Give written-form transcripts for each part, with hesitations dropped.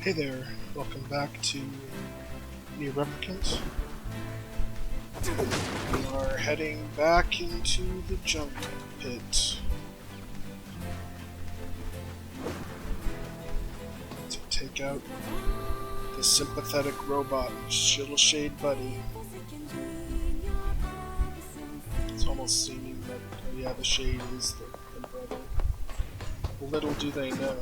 Hey there, welcome back to Nier Replicant. We are heading back into the junk pit to take out the sympathetic robot, Little Shade Buddy. It's almost seeming that, oh yeah, the Shade is the brother. Little do they know.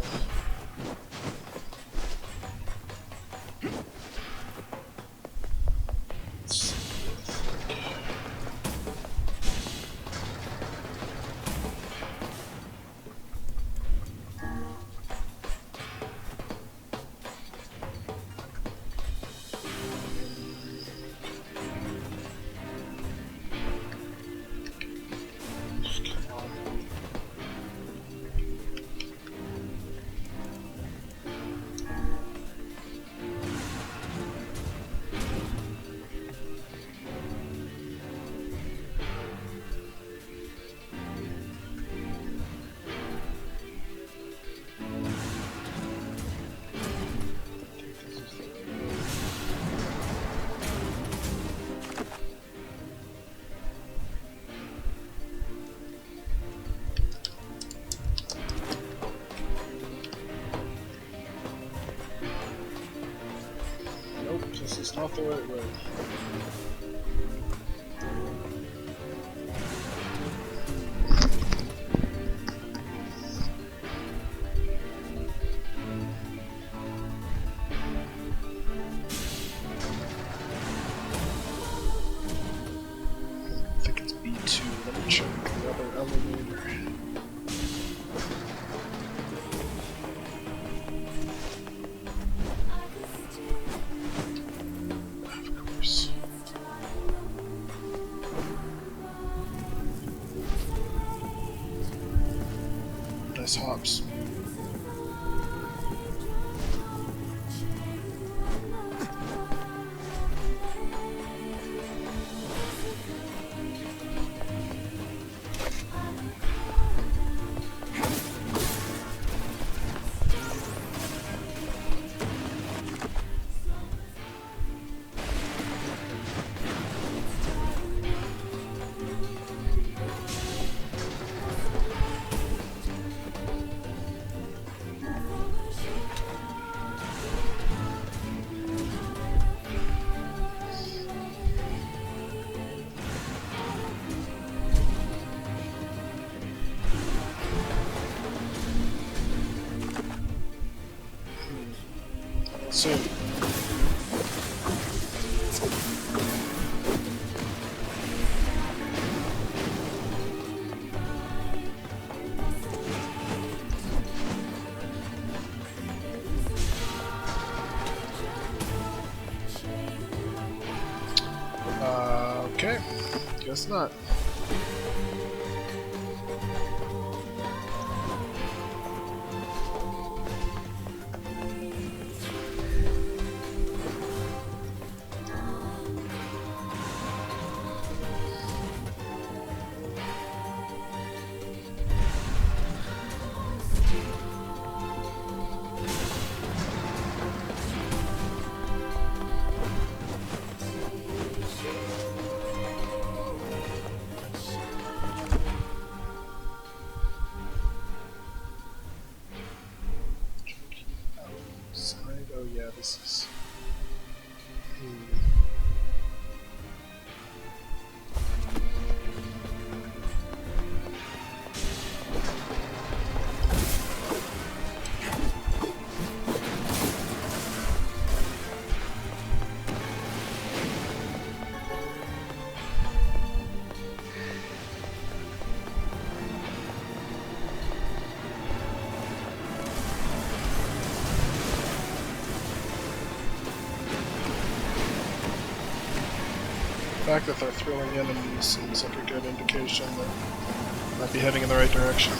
This is not the right way. I think it's B2. Let me check the other elevator. Nice hops. Soon. Okay. Guess not. Oh yeah, this is... The fact that they're throwing enemies seems like a good indication that we might be heading in the right direction.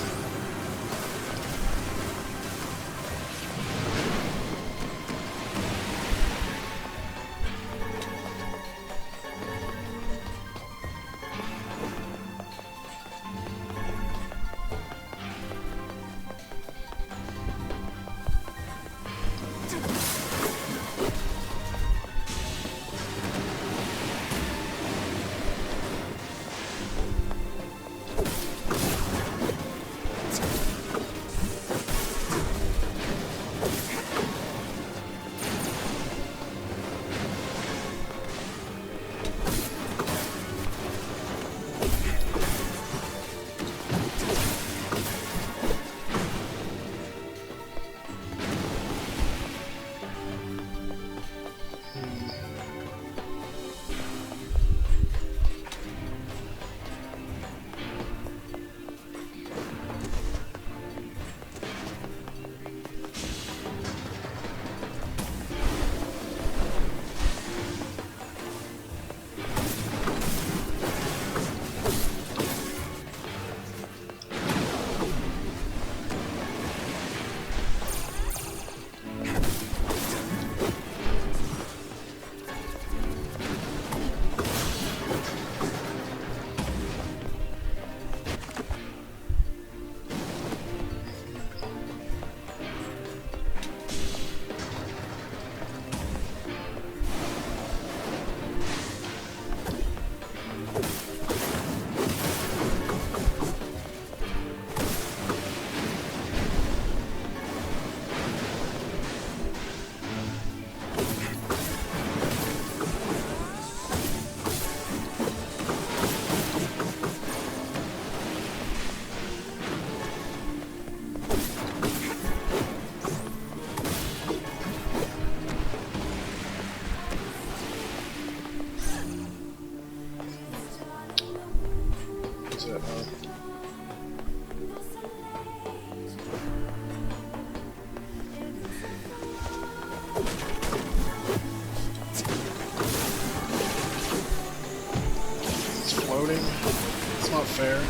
not fair.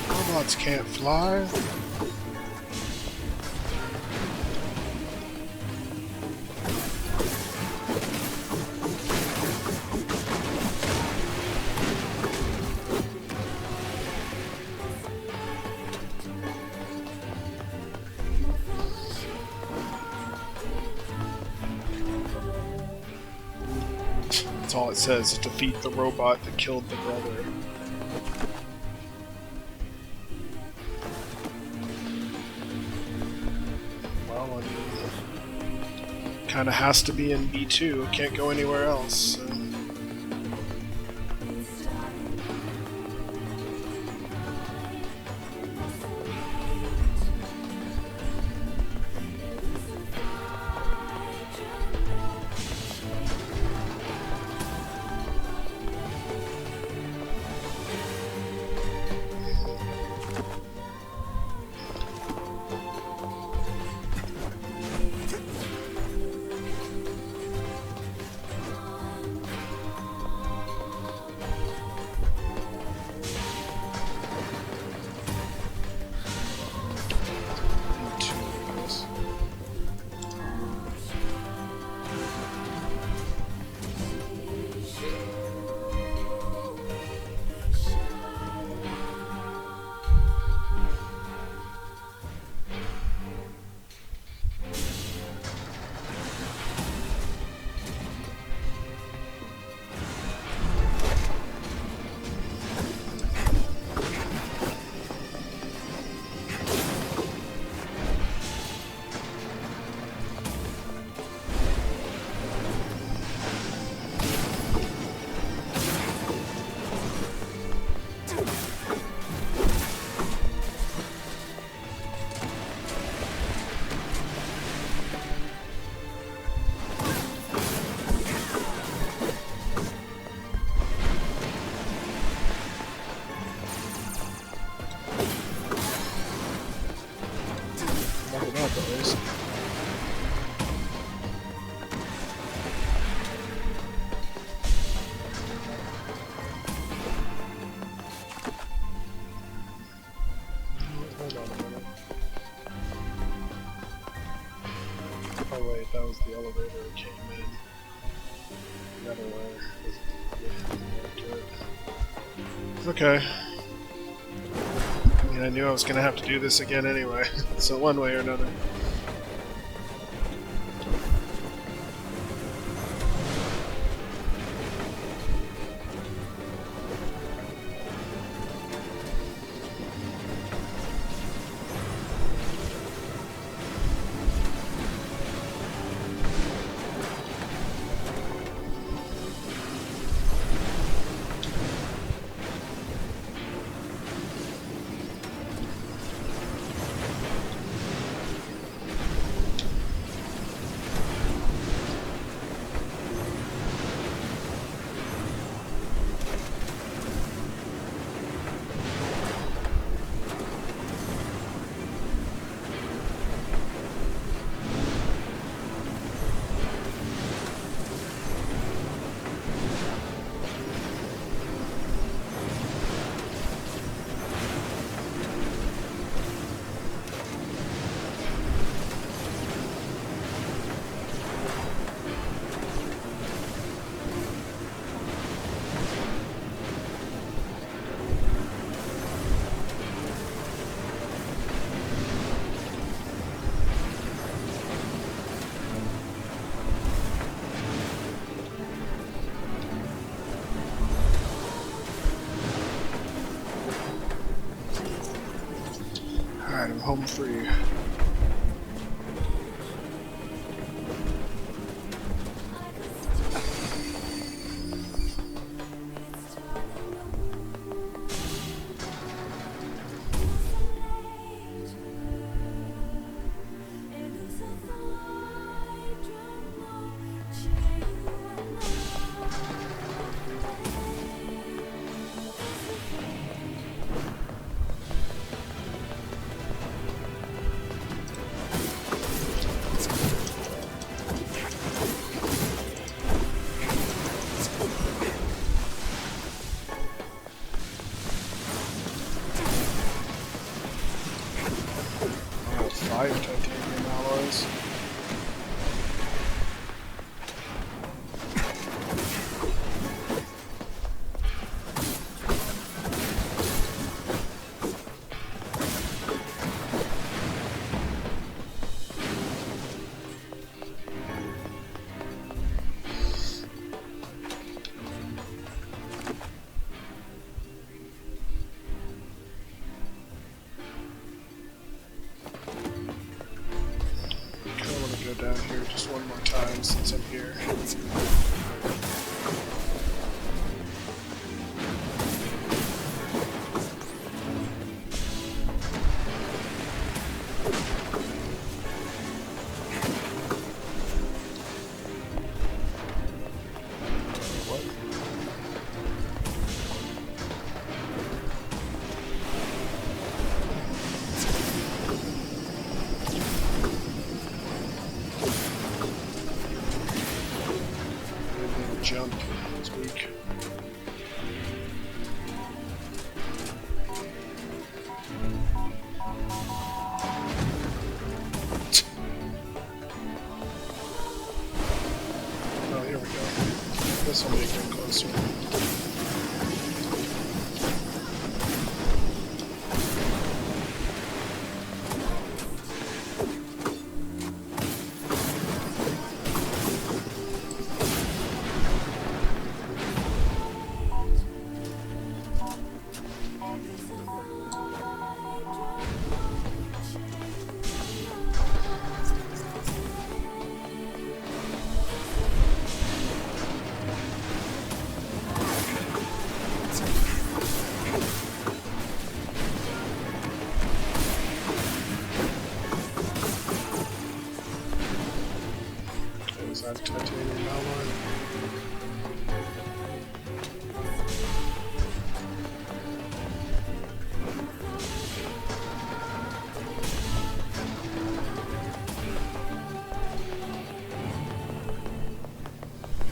Robots can't fly. That's all it says, defeat the robot that killed the brother. Well, I mean, kinda has to be in B2, can't go anywhere else. So. Oh wait, that was the elevator that came in. The other way. Okay. I mean, I knew I was gonna have to do this again anyway, so one way or another. Alright, I'm home free. buy titanium alloys. Down here just one more time since I'm here. Jump. It's weak. Oh, here we go. This will make it closer. That titanium alloy.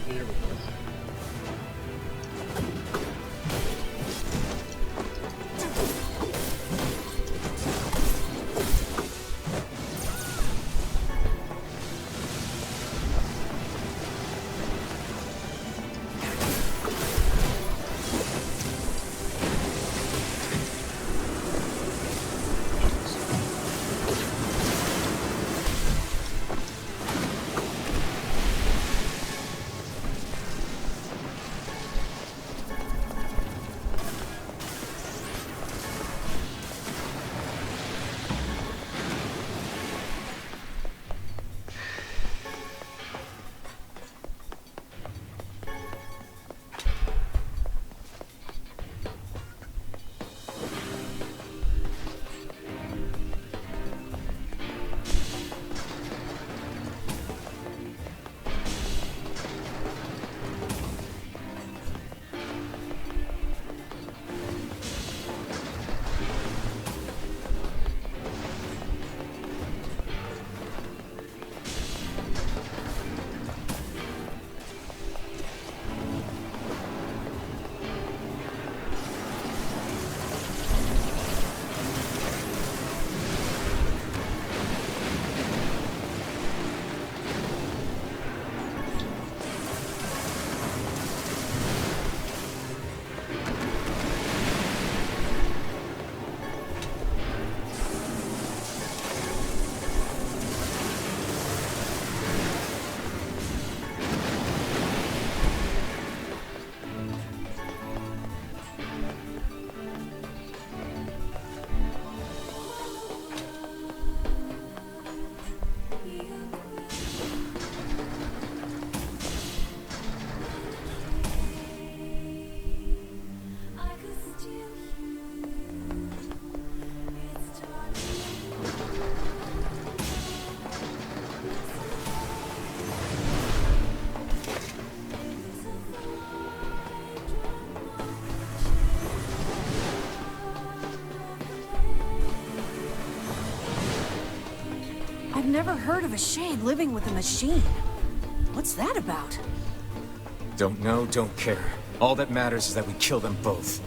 Here we go. I've never heard of a shade living with a machine. What's that about? Don't know, don't care. All that matters is that we kill them both.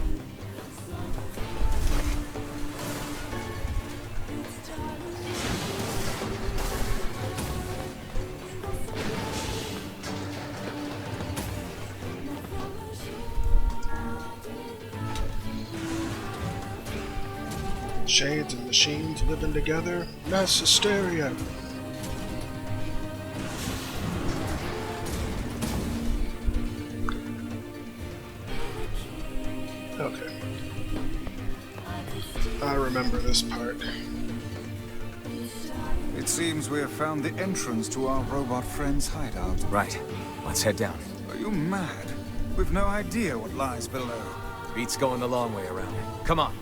Shades and machines living together. Mass hysteria. Okay. I remember this part. It seems we have found the entrance to our robot friend's hideout. Right. Let's head down. Are you mad? We've no idea what lies below. Beats going the long way around. Come on.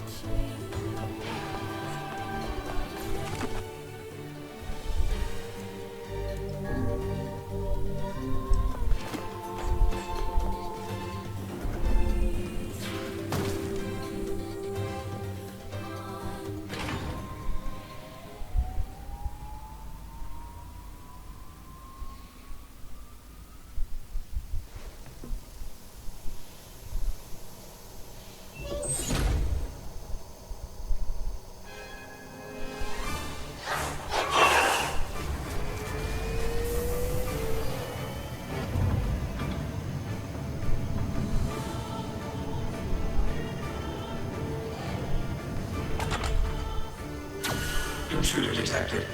Intruder detected.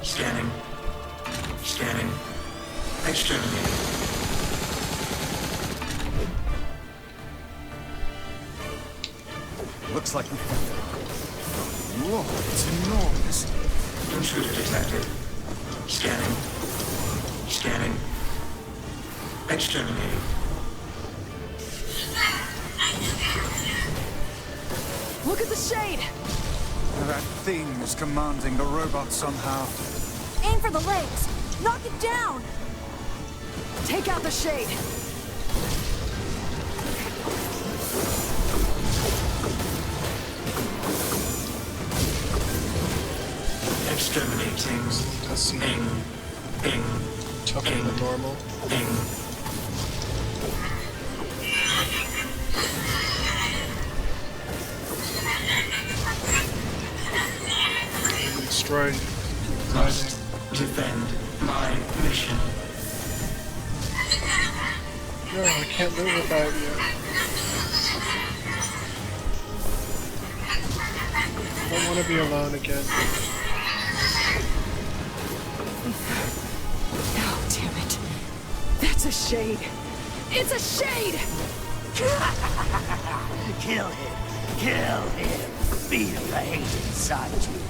Scanning. Scanning. Exterminating. Looks like we found it. Whoa, it's enormous. Intruder detected. Scanning. Scanning. Exterminating. Look at the shade! That thing is commanding the robot somehow. Aim for the legs! Knock it down! Take out the shade! Exterminating. Does seem Ing. tougher than normal. Ing. Destroy. Must defend my mission. No, I can't live without you. I don't want to be alone again. Oh, damn it. That's a shade. It's a shade! Kill him. Kill him. Feel the hate inside you.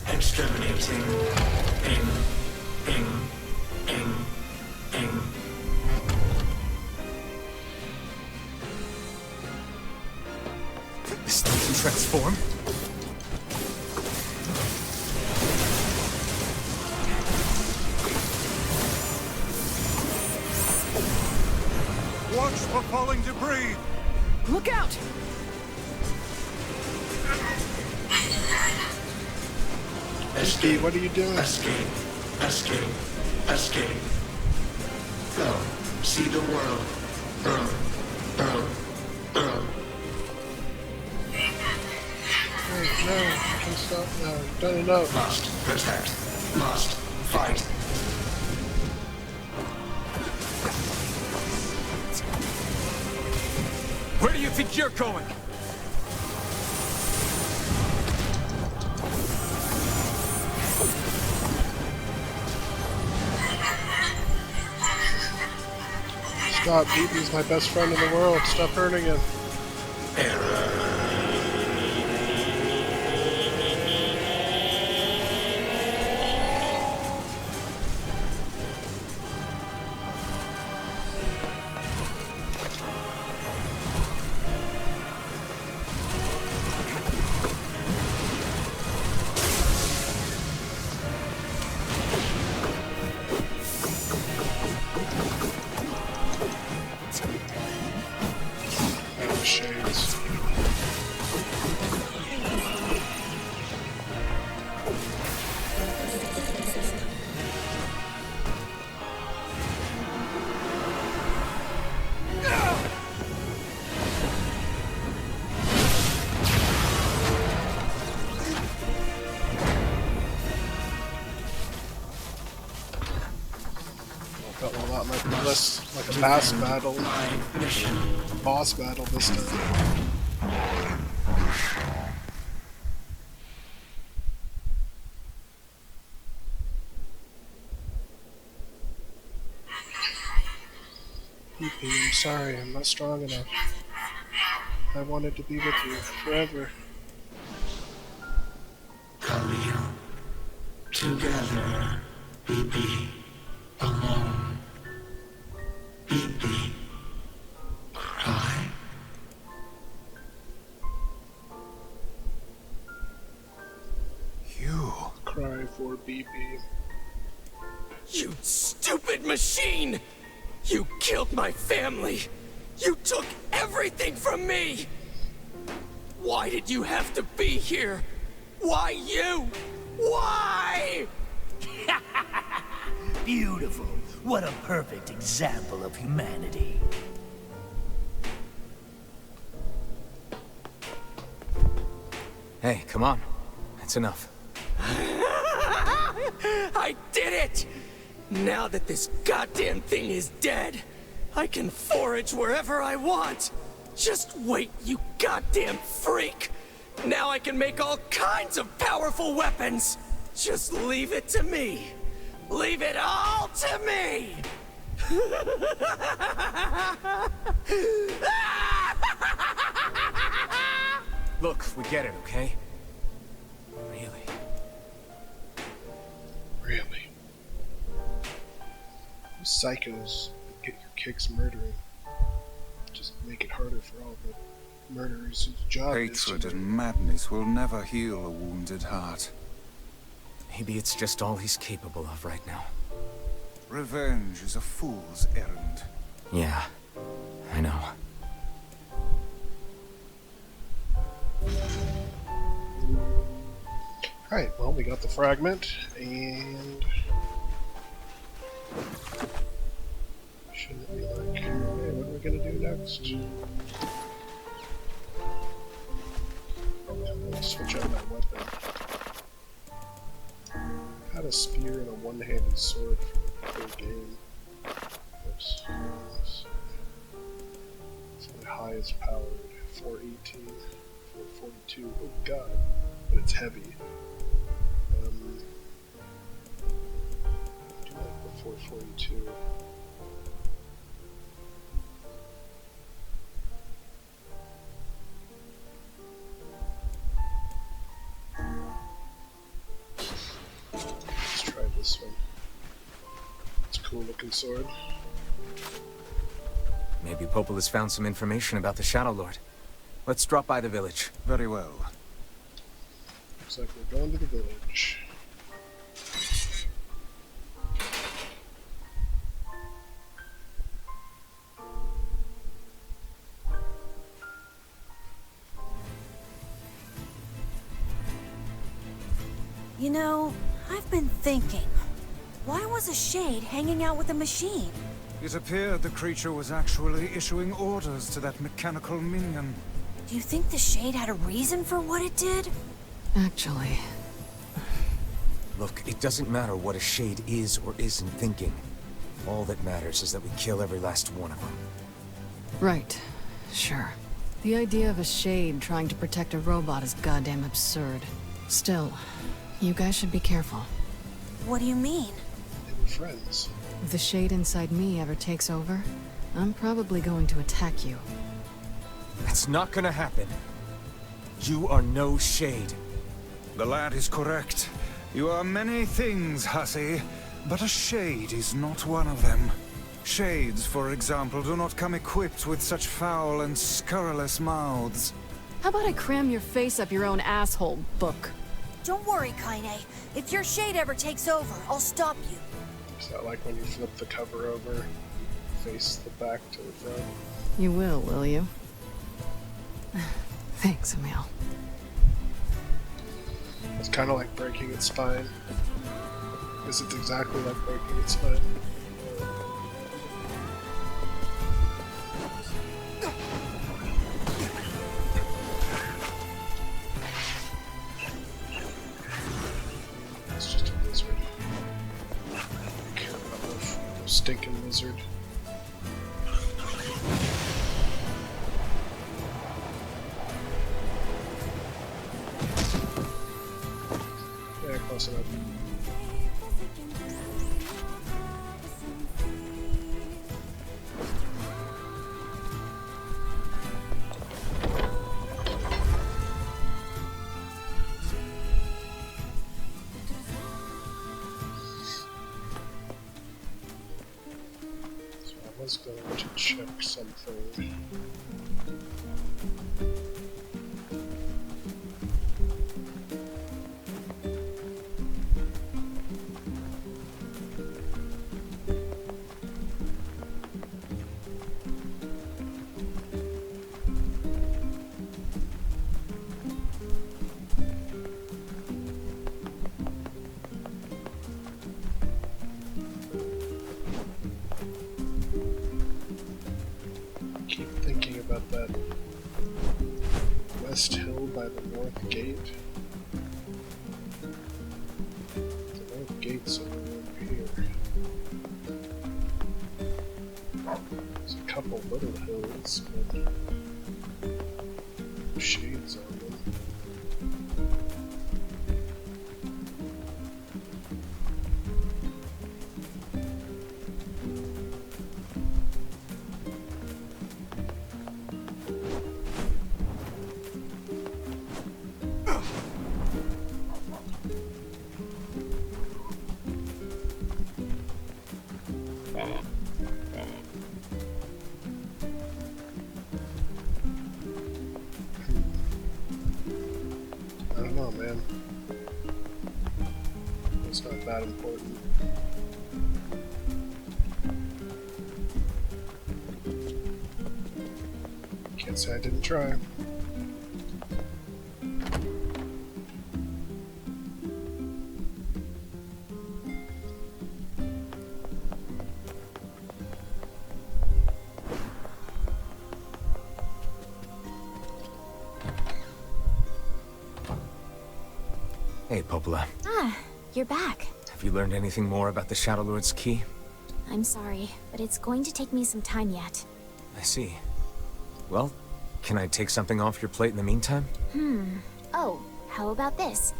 Exterminating. Ing. Ing. Ing. Ing. This thing can transform? Watch for falling debris. Look out! Escape, what are you doing? Escape. Escape. Escape. Go. See the world. Burn. Burn. Burn. Wait, no, I can stop now. You've done enough. Must protect. Must fight. Where do you think you're going? Stop, BB's my best friend in the world. Stop hurting him. Error. less like a boss battle. My mission. Boss battle this time. I'm sorry, I'm not strong enough. I wanted to be with you forever. Khalil. Together. BP. Alone. BP. Cry. You. Cry for BB. You stupid machine! You killed my family! You took everything from me! Why did you have to be here? Why you? Why? Beautiful. What a perfect example of humanity. Hey, come on. That's enough. I did it! Now that this goddamn thing is dead, I can forage wherever I want. Just wait, you goddamn freak! Now I can make all kinds of powerful weapons! Just leave it to me! Leave it all to me! Look, we get it, okay? Really? Really? Those psychos get your kicks murdering. Just make it harder for all the murderers whose job is to Hatred and madness will never heal a wounded heart. Maybe it's just all he's capable of right now. Revenge is a fool's errand. Yeah, I know. Alright, well, we got the fragment, and... shouldn't it be like, hey, what are we gonna do next? I'm gonna switch out my weapon. Had a spear and a one-handed sword for the game. Oops. It's my highest powered, 418, 442. Oh god, but it's heavy. Do like the 442. Let's try this one. It's a cool looking sword. Maybe Popol has found some information about the Shadow Lord. Let's drop by the village. Very well. Looks like we're going to the village. You know, I've been thinking, why was a shade hanging out with a machine? It appeared the creature was actually issuing orders to that mechanical minion. Do you think the shade had a reason for what it did? Actually, Look, it doesn't matter what a shade is or isn't thinking. All that matters is that we kill every last one of them. right. Sure. The idea of a shade trying to protect a robot is goddamn absurd. Still, you guys should be careful. What do you mean? They were friends. If the shade inside me ever takes over, I'm probably going to attack you. That's not gonna happen. You are no shade. The lad is correct. You are many things, hussy, but a shade is not one of them. Shades, for example, do not come equipped with such foul and scurrilous mouths. How about I cram your face up your own asshole, book? Don't worry, Kaine. If your shade ever takes over, I'll stop you. Is that like when you flip the cover over, face the back to the front? You will you? Thanks, Emil. It's kind of like breaking its spine. Is it exactly like breaking its spine? It's just a lizard. I don't care about no stinking lizard. close enough. So I was going to check something. Keep thinking about that west hill by the north gate. The north gate's over here. There's a couple little hills, but no shades on them. I don't know, man. It's not that important. Can't say I didn't try. Hey, Popola. Ah, you're back. Have you learned anything more about the Shadow Lord's key? I'm sorry, but it's going to take me some time yet. I see. Well, can I take something off your plate in the meantime? Oh, how about this?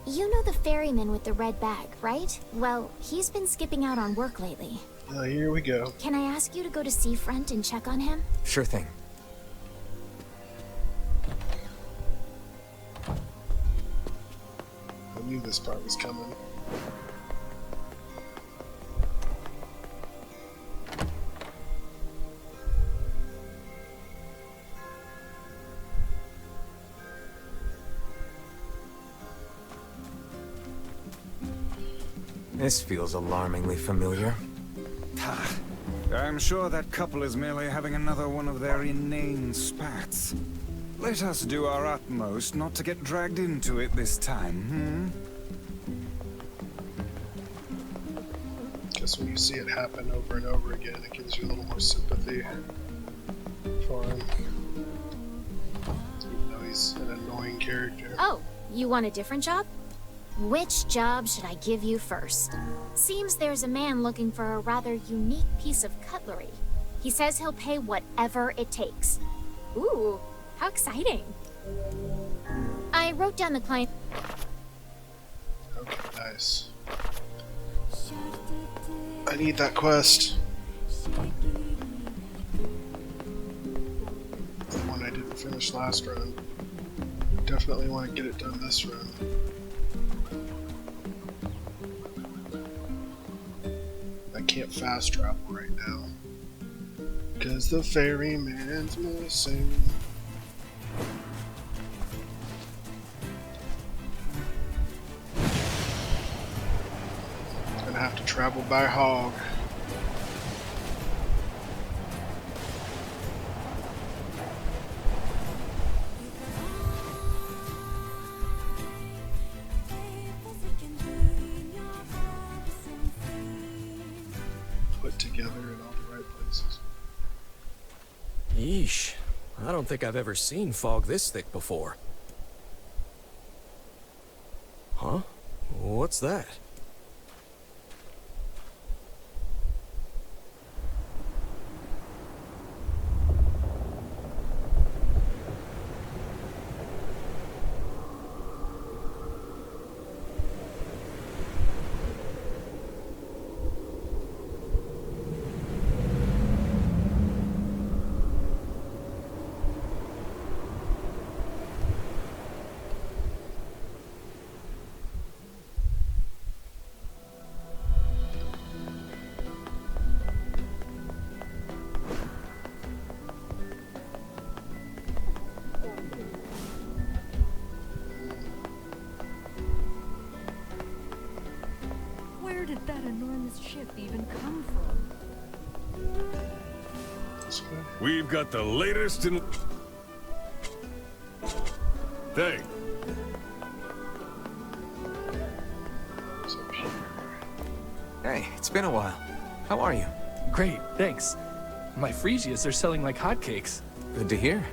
You know the ferryman with the red bag, right? Well, he's been skipping out on work lately. Here we go. Can I ask you to go to Seafront and check on him? Sure thing. I knew this part was coming. This feels alarmingly familiar. I'm sure that couple is merely having another one of their inane spats. Let us do our utmost not to get dragged into it this time, Guess when you see it happen over and over again, it gives you a little more sympathy for him. Even though he's an annoying character. Oh, you want a different job? Which job should I give you first? Seems there's a man looking for a rather unique piece of cutlery. He says he'll pay whatever it takes. Ooh, how exciting. I wrote down the client. Okay, nice. I need that quest. The one I didn't finish last run. Definitely want to get it done this run. I can't fast travel right now. Because the ferryman's missing. Gonna have to travel by hog. Put together in all the right places. Yeesh. I don't think I've ever seen fog this thick before. Huh? What's that? We've got the latest in... Thing. What's up here? Hey, it's been a while. How are you? Great, thanks. My Fresias are selling like hotcakes. Good to hear.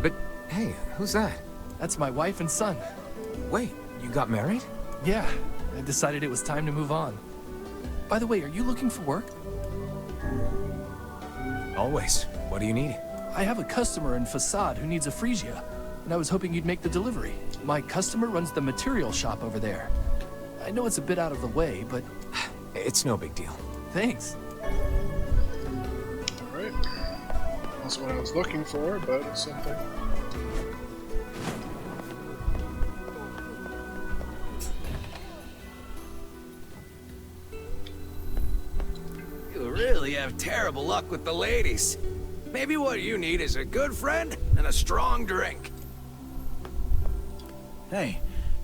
But, hey, who's that? That's my wife and son. Wait, you got married? Yeah, I decided it was time to move on. By the way, are you looking for work? Always. What do you need? I have a customer in Facade who needs a Fresia, and I was hoping you'd make the delivery. My customer runs the material shop over there. I know it's a bit out of the way, but... It's no big deal. Thanks. Alright. That's what I was looking for, but it's something. You really have terrible luck with the ladies. Maybe what you need is a good friend and a strong drink. Hey,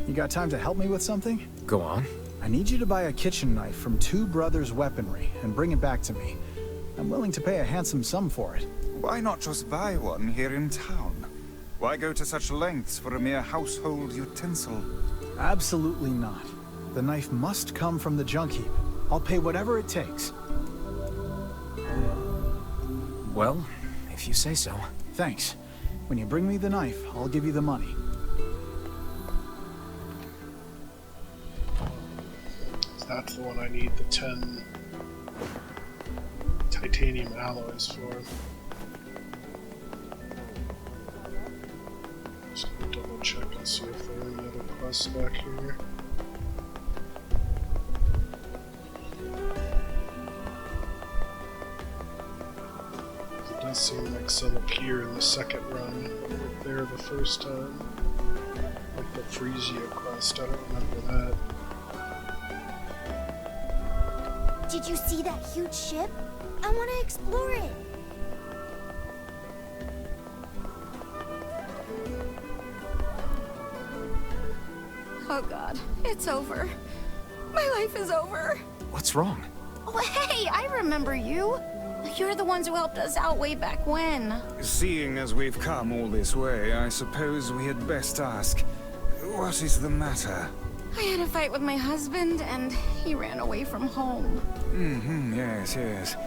you got time to help me with something? Go on. I need you to buy a kitchen knife from Two Brothers Weaponry and bring it back to me. I'm willing to pay a handsome sum for it. Why not just buy one here in town? Why go to such lengths for a mere household utensil? Absolutely not. The knife must come from the junk heap. I'll pay whatever it takes. Well, if you say so. Thanks. When you bring me the knife, I'll give you the money. That's the one I need the 10 titanium alloys for. Just gonna double check and see if there are any other quests back here. It does seem like some appear in the second run, but weren't there the first time. Like the Frisia quest, I don't remember that. Did you see that huge ship? I want to explore it. Oh god, it's over. My life is over. What's wrong? Oh, hey, I remember you. You're the ones who helped us out way back when. Seeing as we've come all this way, I suppose we had best ask, what is the matter? I had a fight with my husband, and he ran away from home. Yes, yes.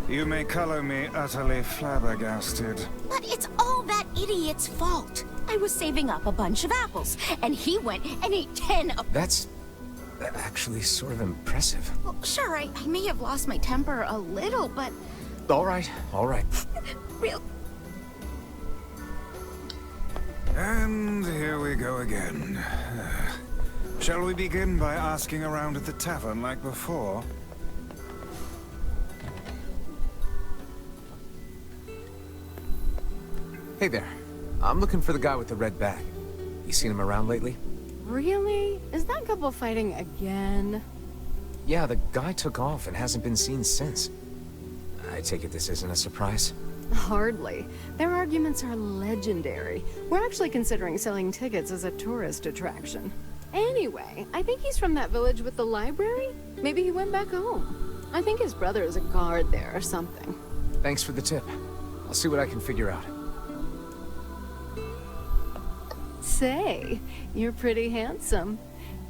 You may color me utterly flabbergasted. But it's all that idiot's fault. I was saving up a bunch of apples, and he went and ate 10 of... That's actually sort of impressive. Well, sure, I may have lost my temper a little, but... All right, all right. Real... And here we go again. Shall we begin by asking around at the tavern like before? Hey there. I'm looking for the guy with the red bag. You seen him around lately? Really? Is that couple fighting again? Yeah, the guy took off and hasn't been seen since. I take it this isn't a surprise? Hardly. Their arguments are legendary. We're actually considering selling tickets as a tourist attraction. Anyway, I think he's from that village with the library. Maybe he went back home. I think his brother is a guard there or something. Thanks for the tip. I'll see what I can figure out. Say, you're pretty handsome.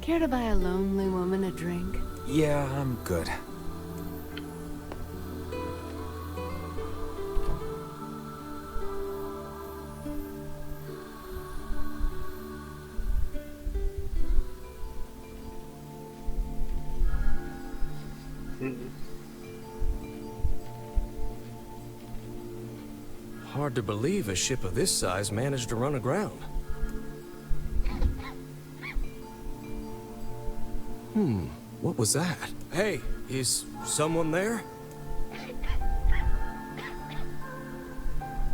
Care to buy a lonely woman a drink? Yeah, I'm good. Hard to believe a ship of this size managed to run aground. What was that? Hey, is someone there?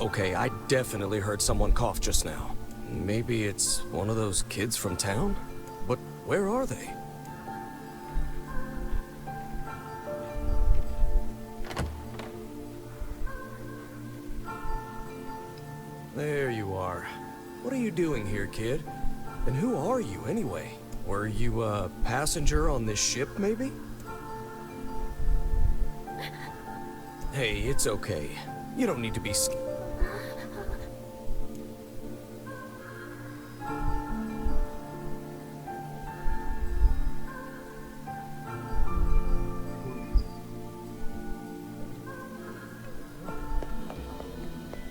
Okay, I definitely heard someone cough just now. Maybe it's one of those kids from town? But where are they? There you are. What are you doing here, kid? And who are you, anyway? Were you a passenger on this ship, maybe? Hey, it's okay. You don't need to be scared.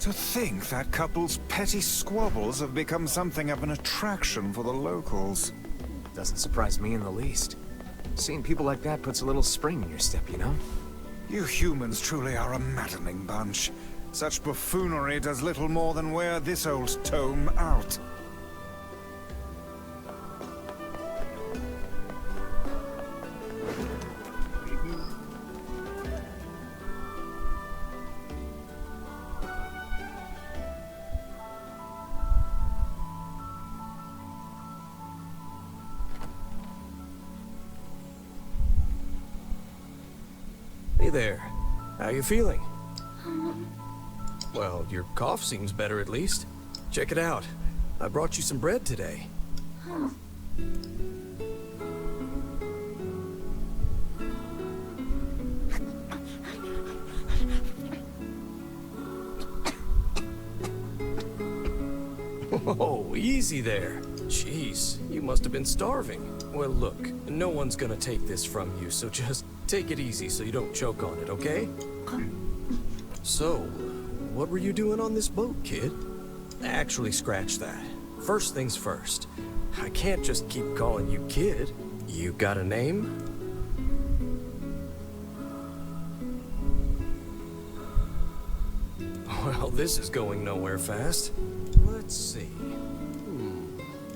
To think that couple's petty squabbles have become something of an attraction for the locals. Doesn't surprise me in the least. Seeing people like that puts a little spring in your step, you know? You humans truly are a maddening bunch. Such buffoonery does little more than wear this old tome out. Hey there. How you feeling? Well, your cough seems better at least. Check it out. I brought you some bread today. Oh, easy there. Jeez, you must have been starving. Well, look, no one's gonna take this from you, so just take it easy so you don't choke on it, okay? So, what were you doing on this boat, kid? Actually, scratch that. First things first. I can't just keep calling you kid. You got a name? Well, this is going nowhere fast. Let's see.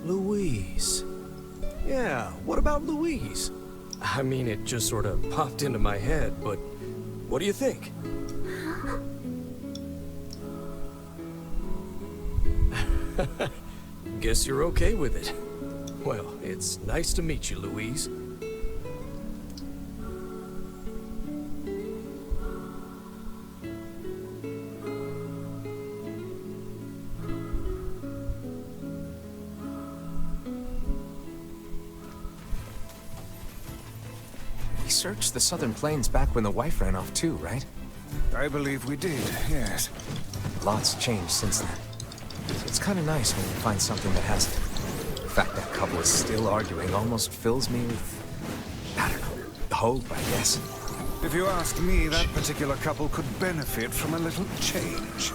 Louise. Yeah, what about Louise? I mean, it just sort of popped into my head, but what do you think? Guess you're okay with it. Well, it's nice to meet you, Louise. We searched the southern plains back when the wife ran off too, right? I believe we did, yes. Lots changed since then. It's kind of nice when you find something that hasn't. The fact that couple is still arguing almost fills me with, I don't know, hope, I guess. If you ask me, that particular couple could benefit from a little change.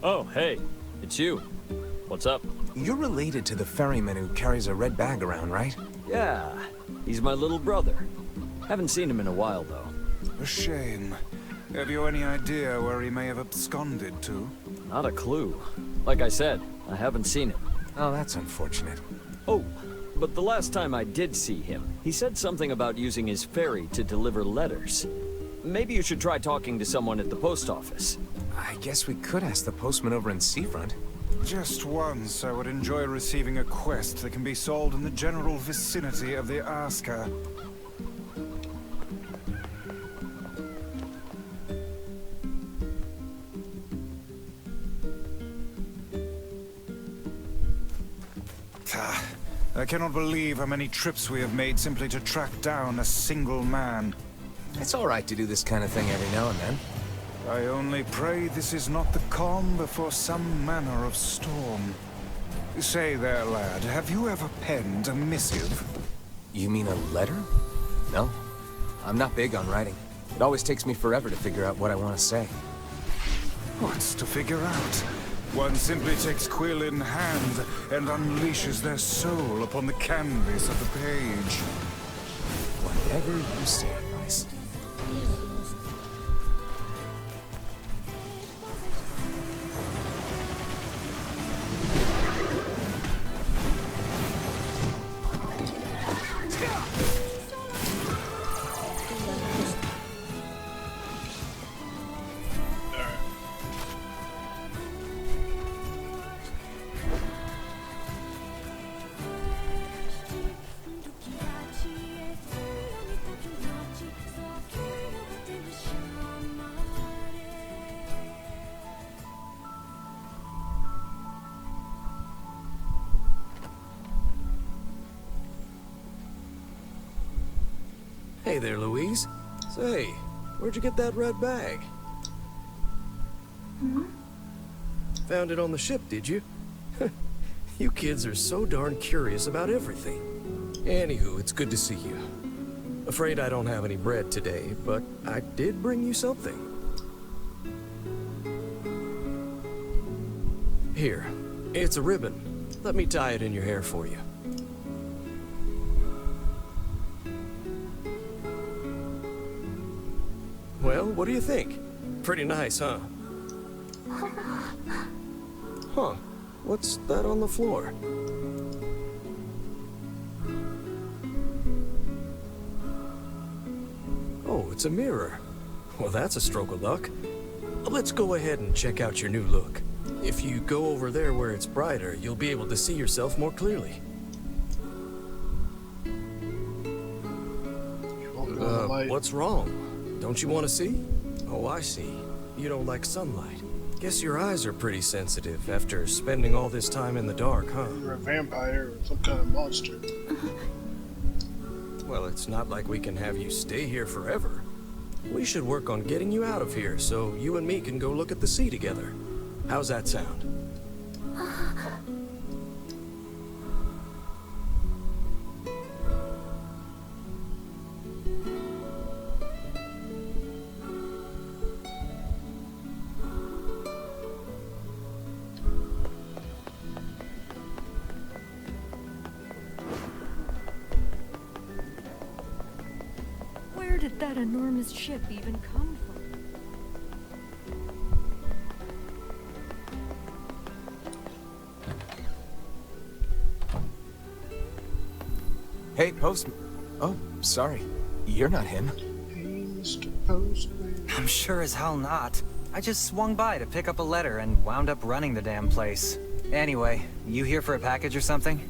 Oh, hey, it's you. What's up? You're related to the ferryman who carries a red bag around, right? Yeah, he's my little brother. Haven't seen him in a while, though. A shame. Have you any idea where he may have absconded to? Not a clue. Like I said, I haven't seen him. Oh, that's unfortunate. Oh, but the last time I did see him, he said something about using his ferry to deliver letters. Maybe you should try talking to someone at the post office. I guess we could ask the postman over in Seafront. Just once, I would enjoy receiving a quest that can be solved in the general vicinity of the Asker. I cannot believe how many trips we have made simply to track down a single man. It's all right to do this kind of thing every now and then. I only pray this is not the calm before some manner of storm. Say there, lad, have you ever penned a missive? You mean a letter? No. I'm not big on writing. It always takes me forever to figure out what I want to say. What's to figure out? One simply takes quill in hand and unleashes their soul upon the canvas of the page. Whatever you say, Vice. Hey there, Louise. Say, where'd you get that red bag? Found it on the ship, did you? You kids are so darn curious about everything. Anywho, it's good to see you. Afraid I don't have any bread today, but I did bring you something. Here, it's a ribbon. Let me tie it in your hair for you. Well, what do you think? Pretty nice, huh? Huh. What's that on the floor? Oh, it's a mirror. Well, that's a stroke of luck. Let's go ahead and check out your new look. If you go over there where it's brighter, you'll be able to see yourself more clearly. What's wrong? Don't you want to see? Oh, I see. You don't like sunlight. Guess your eyes are pretty sensitive after spending all this time in the dark, huh? You're a vampire or some kind of monster. Well, it's not like we can have you stay here forever. We should work on getting you out of here so you and me can go look at the sea together. How's that sound? Where did that enormous ship even come from? Hey, postman. Oh, sorry. You're not him. Hey, Mr. Postman. I'm sure as hell not. I just swung by to pick up a letter and wound up running the damn place. Anyway, you here for a package or something?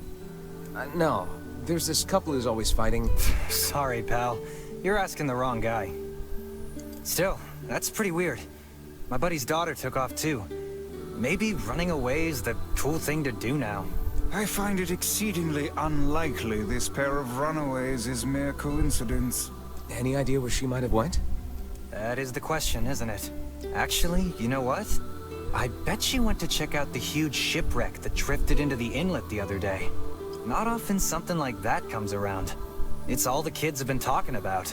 No. There's this couple who's always fighting. Sorry, pal. You're asking the wrong guy. Still, that's pretty weird. My buddy's daughter took off too. Maybe running away is the cool thing to do now. I find it exceedingly unlikely this pair of runaways is mere coincidence. Any idea where she might have went? That is the question, isn't it? Actually, you know what? I bet she went to check out the huge shipwreck that drifted into the inlet the other day. Not often something like that comes around. It's all the kids have been talking about.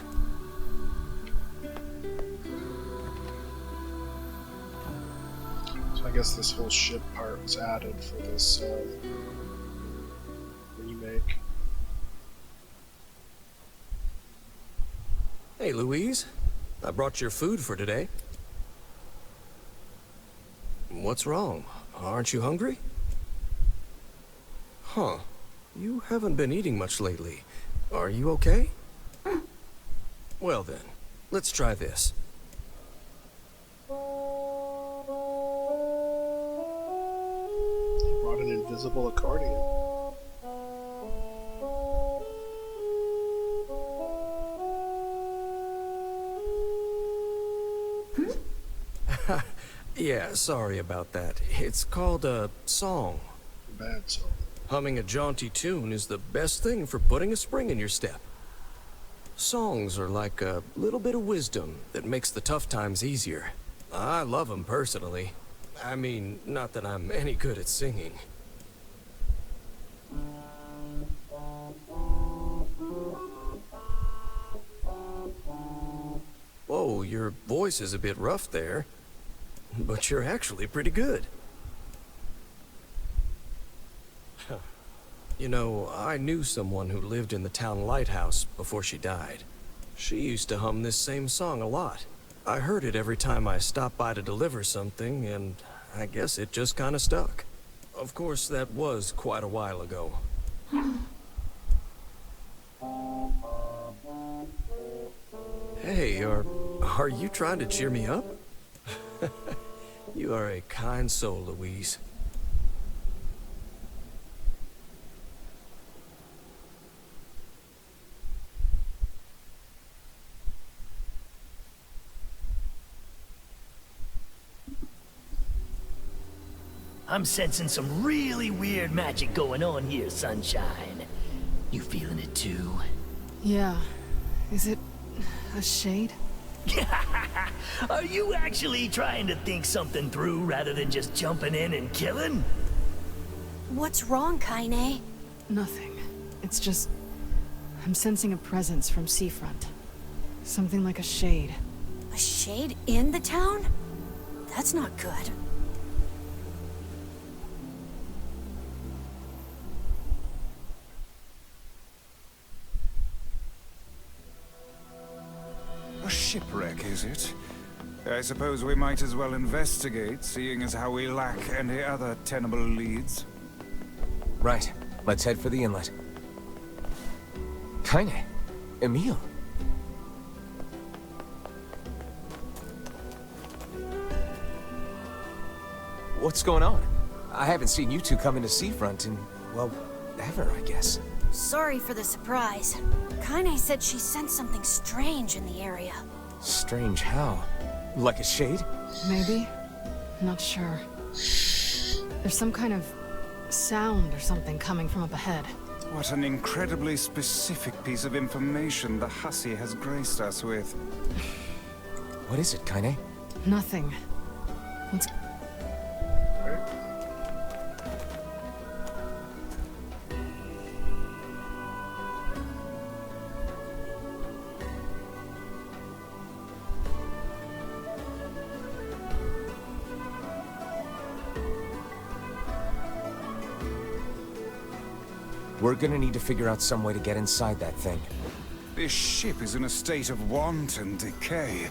So I guess this whole ship part was added for this remake. Hey, Louise. I brought your food for today. What's wrong? Aren't you hungry? Huh. You haven't been eating much lately. Are you okay? Well then, let's try this. Brought an invisible accordion. Yeah, sorry about that. It's called a song. Bad song. Humming a jaunty tune is the best thing for putting a spring in your step. Songs are like a little bit of wisdom that makes the tough times easier. I love them personally. I mean, not that I'm any good at singing. Whoa, your voice is a bit rough there. But you're actually pretty good. You know, I knew someone who lived in the town lighthouse before she died. She used to hum this same song a lot. I heard it every time I stopped by to deliver something, and I guess it just kind of stuck. Of course, that was quite a while ago. Hey, are you trying to cheer me up? You are a kind soul, Louise. I'm sensing some really weird magic going on here, Sunshine. You feeling it too? Yeah. Is it a shade? Are you actually trying to think something through rather than just jumping in and killing? What's wrong, Kaine? Nothing. It's just... I'm sensing a presence from seafront. Something like a shade. A shade in the town? That's not good. A shipwreck, is it? I suppose we might as well investigate, seeing as how we lack any other tenable leads. Right. Let's head for the inlet. Kaine. Emil. What's going on? I haven't seen you two come into Seafront in, well, ever, I guess. Sorry for the surprise. Kaine said she sensed something strange in the area. Strange how? Like a shade? Maybe? Not sure. There's some kind of sound or something coming from up ahead. What an incredibly specific piece of information the hussy has graced us with. What is it, Kaine? Nothing. Let's... We're gonna need to figure out some way to get inside that thing. This ship is in a state of wanton decay.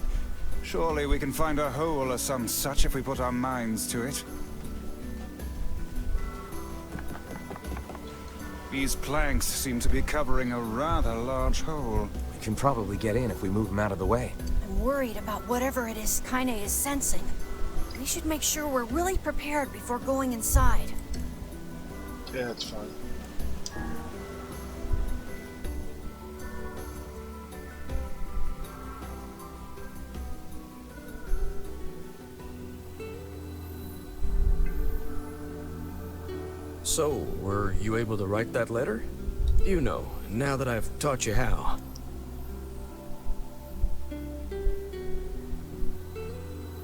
Surely we can find a hole or some such if we put our minds to it. These planks seem to be covering a rather large hole. We can probably get in if we move them out of the way. I'm worried about whatever it is Kaine is sensing. We should make sure we're really prepared before going inside. Yeah, it's fine. So, were you able to write that letter? You know, now that I've taught you how.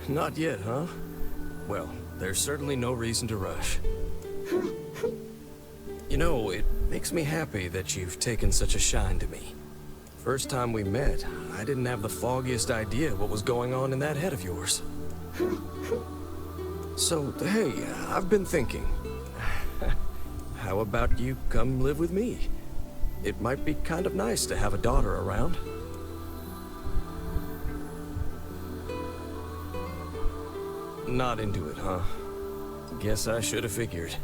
Not yet, huh? Well, there's certainly no reason to rush. You know, it makes me happy that you've taken such a shine to me. First time we met, I didn't have the foggiest idea what was going on in that head of yours. So, hey, I've been thinking. How about you come live with me? It might be kind of nice to have a daughter around. Not into it, huh? Guess I should have figured.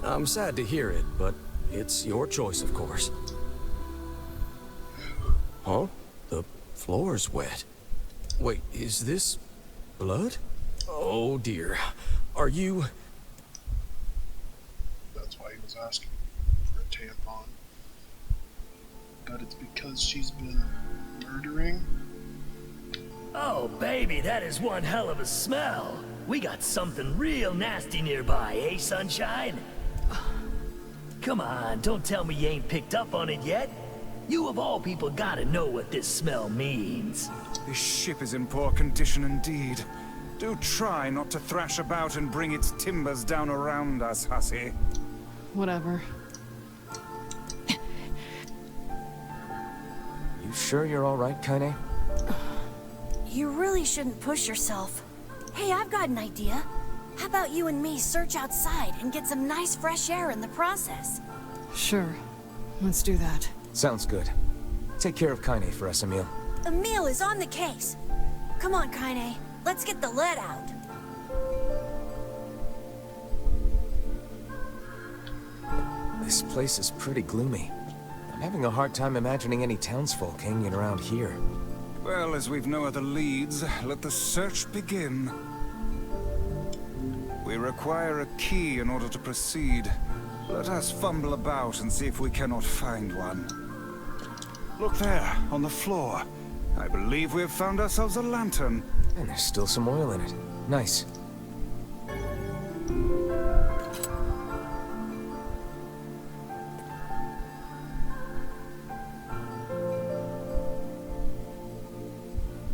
I'm sad to hear it, but it's your choice, of course. Huh? The floor's wet. Wait, is this blood? Oh dear. Are you... That's why he was asking for a tampon. But it's because she's been murdering? Oh, baby, that is one hell of a smell. We got something real nasty nearby, eh, Sunshine? Come on, don't tell me you ain't picked up on it yet. You of all people gotta know what this smell means. This ship is in poor condition indeed. Do try not to thrash about and bring its timbers down around us, hussy. Whatever. You sure you're all right, Kaine? You really shouldn't push yourself. Hey, I've got an idea. How about you and me search outside and get some nice fresh air in the process? Sure. Let's do that. Sounds good. Take care of Kaine for us, Emil. Emil is on the case. Come on, Kaine. Let's get the lead out. This place is pretty gloomy. I'm having a hard time imagining any townsfolk hanging around here. Well, as we've no other leads, let the search begin. We require a key in order to proceed. Let us fumble about and see if we cannot find one. Look there, on the floor. I believe we have found ourselves a lantern. And there's still some oil in it. Nice.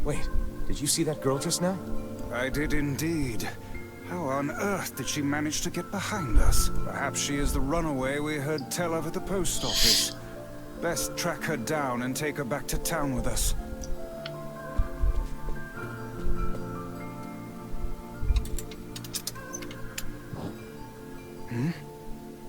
Wait, did you see that girl just now? I did indeed. How on earth did she manage to get behind us? Perhaps she is the runaway we heard tell of at the post office. Best track her down and take her back to town with us.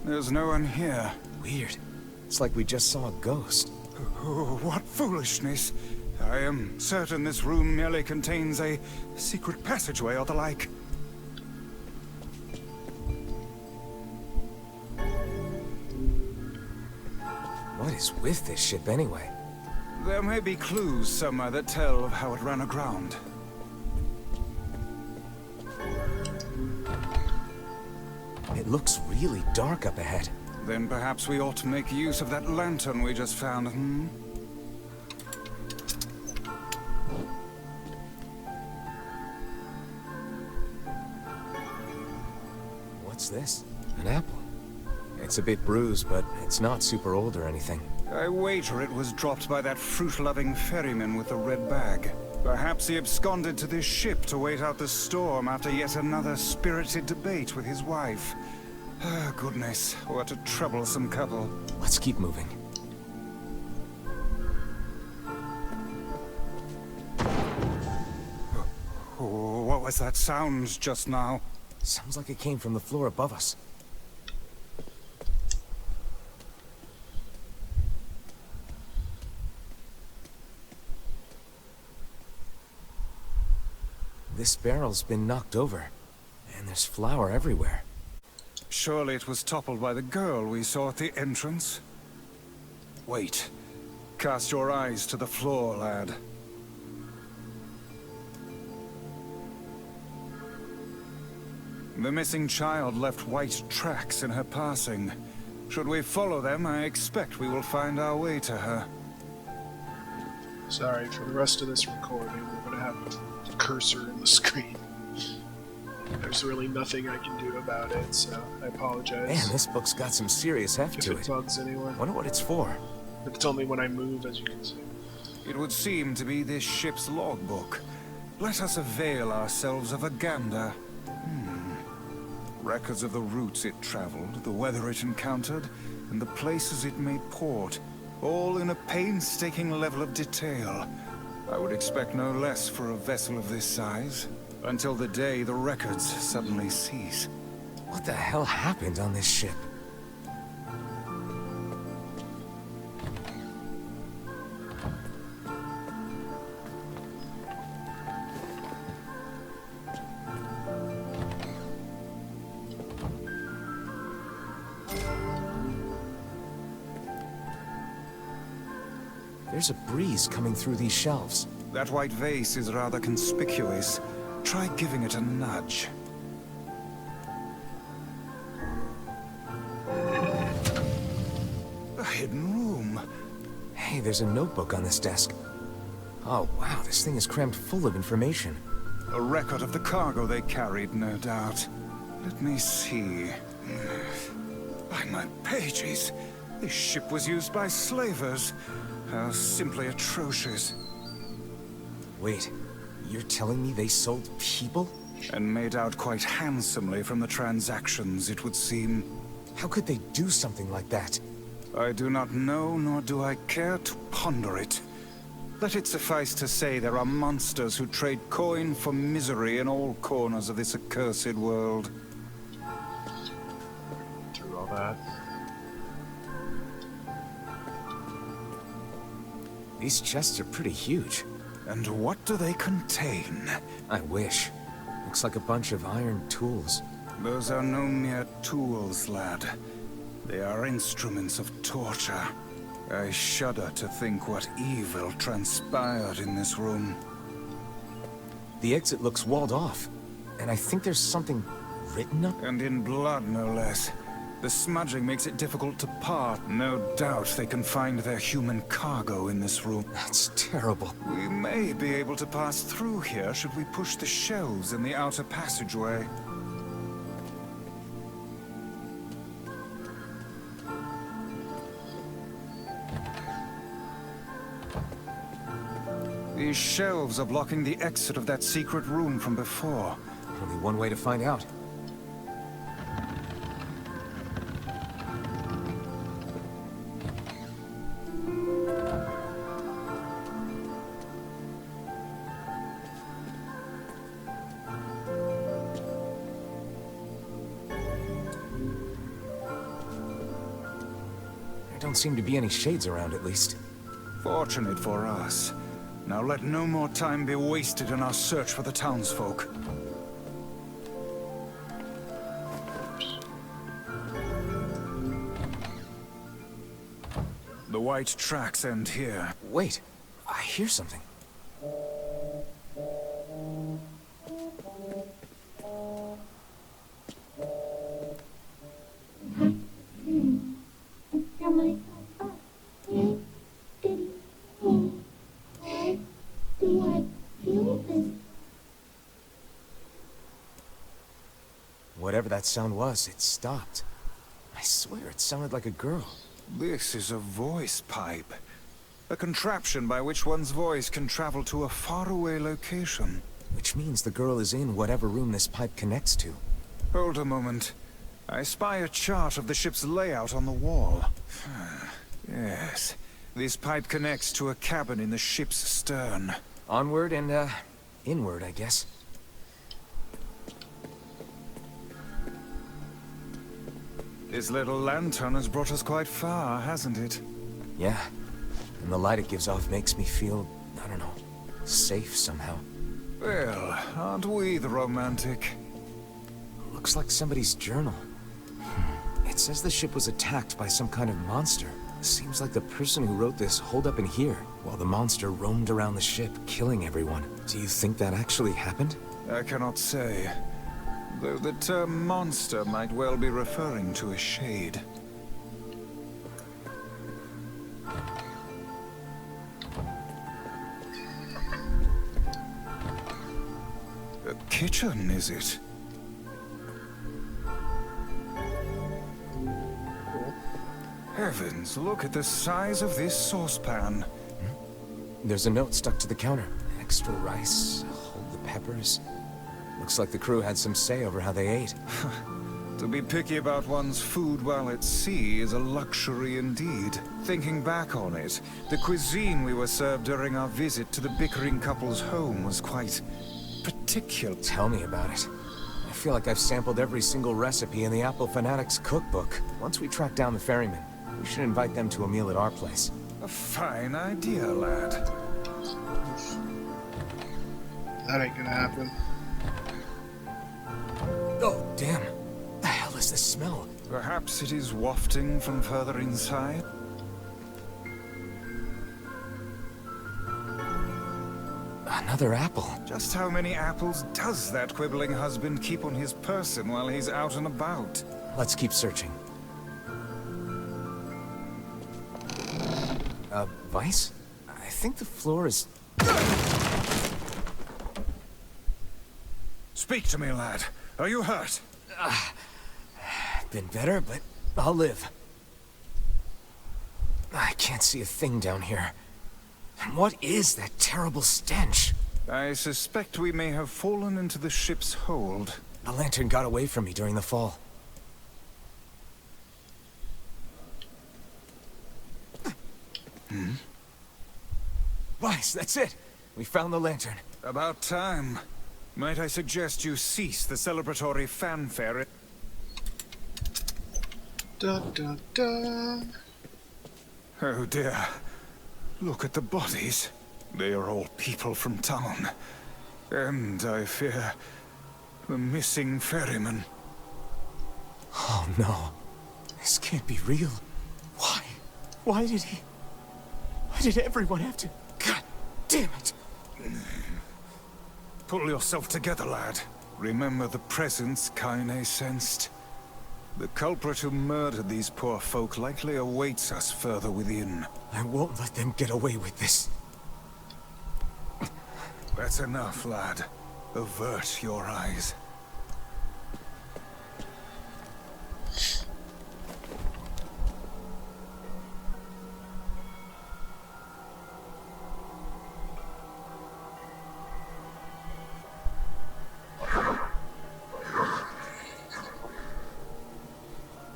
There's no one here. Weird. It's like we just saw a ghost. Oh, what foolishness. I am certain this room merely contains a secret passageway or the like. What is with this ship anyway? There may be clues somewhere that tell of how it ran aground. It looks really dark up ahead. Then perhaps we ought to make use of that lantern we just found, hmm? What's this? An apple. It's a bit bruised, but it's not super old or anything. I wager it was dropped by that fruit-loving ferryman with the red bag. Perhaps he absconded to this ship to wait out the storm after yet another spirited debate with his wife. Ah, goodness, what a troublesome couple. Let's keep moving. Oh, what was that sound just now? Sounds like it came from the floor above us. This barrel's been knocked over, and there's flour everywhere. Surely it was toppled by the girl we saw at the entrance. Wait. Cast your eyes to the floor, lad. The missing child left white tracks in her passing. Should we follow them, I expect we will find our way to her. Sorry, for the rest of this recording, we're gonna have a cursor in the screen. There's really nothing I can do about it, so I apologize. Man, this book's got some serious heft to it. If it bugs anyone. Wonder what it's for. It's only when I move, as you can see. It would seem to be this ship's logbook. Let us avail ourselves of a gander. Records of the routes it traveled, the weather it encountered, and the places it made port. All in a painstaking level of detail. I would expect no less for a vessel of this size. Until the day the records suddenly cease. What the hell happened on this ship? There's a breeze coming through these shelves. That white vase is rather conspicuous. Try giving it a nudge. A hidden room. Hey, there's a notebook on this desk. Oh, wow, this thing is crammed full of information. A record of the cargo they carried, no doubt. Let me see. By my pages, this ship was used by slavers. How simply atrocious. Wait, you're telling me they sold people? And made out quite handsomely from the transactions, it would seem. How could they do something like that? I do not know, nor do I care to ponder it. Let it suffice to say there are monsters who trade coin for misery in all corners of this accursed world. Through all that. These chests are pretty huge. And what do they contain? I wish. Looks like a bunch of iron tools. Those are no mere tools, lad. They are instruments of torture. I shudder to think what evil transpired in this room. The exit looks walled off, and I think there's something written up? And in blood, no less. The smudging makes it difficult to part. No doubt they can find their human cargo in this room. That's terrible. We may be able to pass through here should we push the shelves in the outer passageway. These shelves are blocking the exit of that secret room from before. Only one way to find out. There don't seem to be any shades around, at least. Fortunate for us. Now let no more time be wasted in our search for the townsfolk. The white tracks end here. Wait, I hear something. Whatever that sound was, it stopped. I swear it sounded like a girl. This is a voice pipe. A contraption by which one's voice can travel to a faraway location. Which means the girl is in whatever room this pipe connects to. Hold a moment. I spy a chart of the ship's layout on the wall. Yes. This pipe connects to a cabin in the ship's stern. Onward and, inward, I guess. This little lantern has brought us quite far, hasn't it? Yeah. And the light it gives off makes me feel, I don't know, safe somehow. Well, aren't we the romantic? Looks like somebody's journal. It says the ship was attacked by some kind of monster. Seems like the person who wrote this holed up in here, while the monster roamed around the ship, killing everyone. Do you think that actually happened? I cannot say. Though the term monster might well be referring to a shade. A kitchen, is it? Heavens, look at the size of this saucepan. There's a note stuck to the counter. Extra rice, hold the peppers. Looks like the crew had some say over how they ate. To be picky about one's food while at sea is a luxury indeed. Thinking back on it, the cuisine we were served during our visit to the bickering couple's home was quite particular. Tell me about it. I feel like I've sampled every single recipe in the Apple Fanatics cookbook. Once we track down the ferryman, we should invite them to a meal at our place. A fine idea, lad. That ain't gonna happen. Oh, damn. The hell is this smell? Perhaps it is wafting from further inside? Another apple. Just how many apples does that quibbling husband keep on his person while he's out and about? Let's keep searching. Vice? I think the floor is... Speak to me, lad. Are you hurt? Been better, but I'll live. I can't see a thing down here. And what is that terrible stench? I suspect we may have fallen into the ship's hold. The lantern got away from me during the fall. Vice, that's it. We found the lantern. About time. Might I suggest you cease the celebratory fanfare? Dun dun dun. Oh dear. Look at the bodies. They are all people from town. And, I fear, the missing ferryman. Oh no. This can't be real. Why? Why did everyone have to... God damn it. Pull yourself together, lad. Remember the presence Kaine sensed. The culprit who murdered these poor folk likely awaits us further within. I won't let them get away with this. That's enough, lad. Avert your eyes.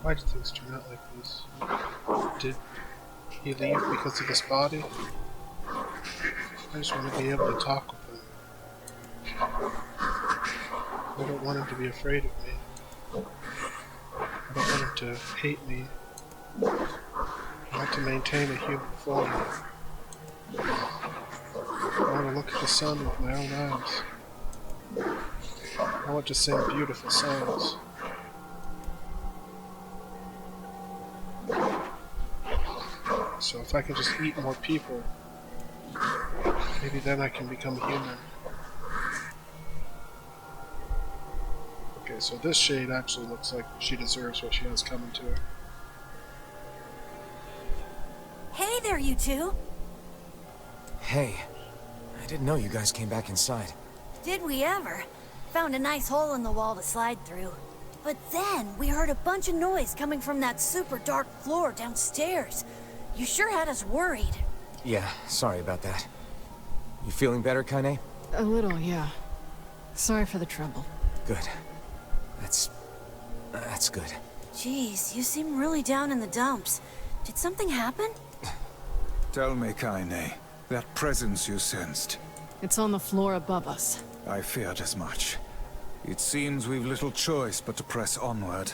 Why do things turn out like this? Did he leave because of this body? I just want to be able to talk with him. I don't want him to be afraid of me. I don't want him to hate me. I want to maintain a human form. I want to look at the sun with my own eyes. I want to sing beautiful songs. So if I can just eat more people, maybe then I can become human. Okay, so this shade actually looks like she deserves what she has coming to her. Hey there, you two. Hey, I didn't know you guys came back inside. Did we ever? Found a nice hole in the wall to slide through. But then we heard a bunch of noise coming from that super dark floor downstairs. You sure had us worried. Yeah, sorry about that. You feeling better, Kaine? A little, yeah. Sorry for the trouble. Good. That's good. Jeez, you seem really down in the dumps. Did something happen? Tell me, Kaine, that presence you sensed. It's on the floor above us. I feared as much. It seems we've little choice but to press onward.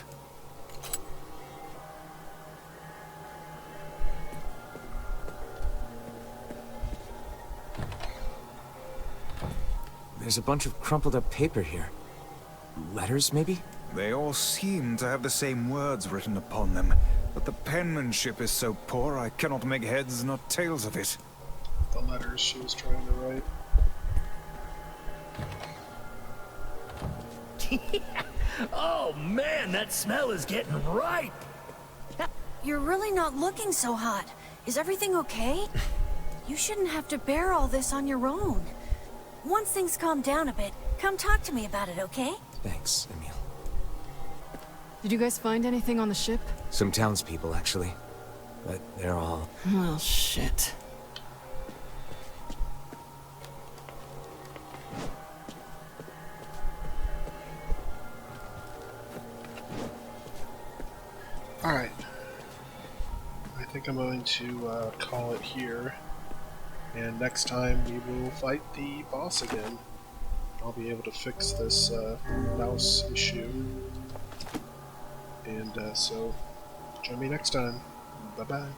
There's a bunch of crumpled up paper here. Letters, maybe? They all seem to have the same words written upon them, but the penmanship is so poor I cannot make heads nor tails of it. The letters she was trying to write. Oh man, that smell is getting ripe! You're really not looking so hot. Is everything okay? You shouldn't have to bear all this on your own. Once things calm down a bit, come talk to me about it, okay? Thanks, Emil. Did you guys find anything on the ship? Some townspeople, actually. But they're all... Well, shit. Alright. I think I'm going to call it here. And next time we will fight the boss again. I'll be able to fix this mouse issue. And so, join me next time. Bye-bye.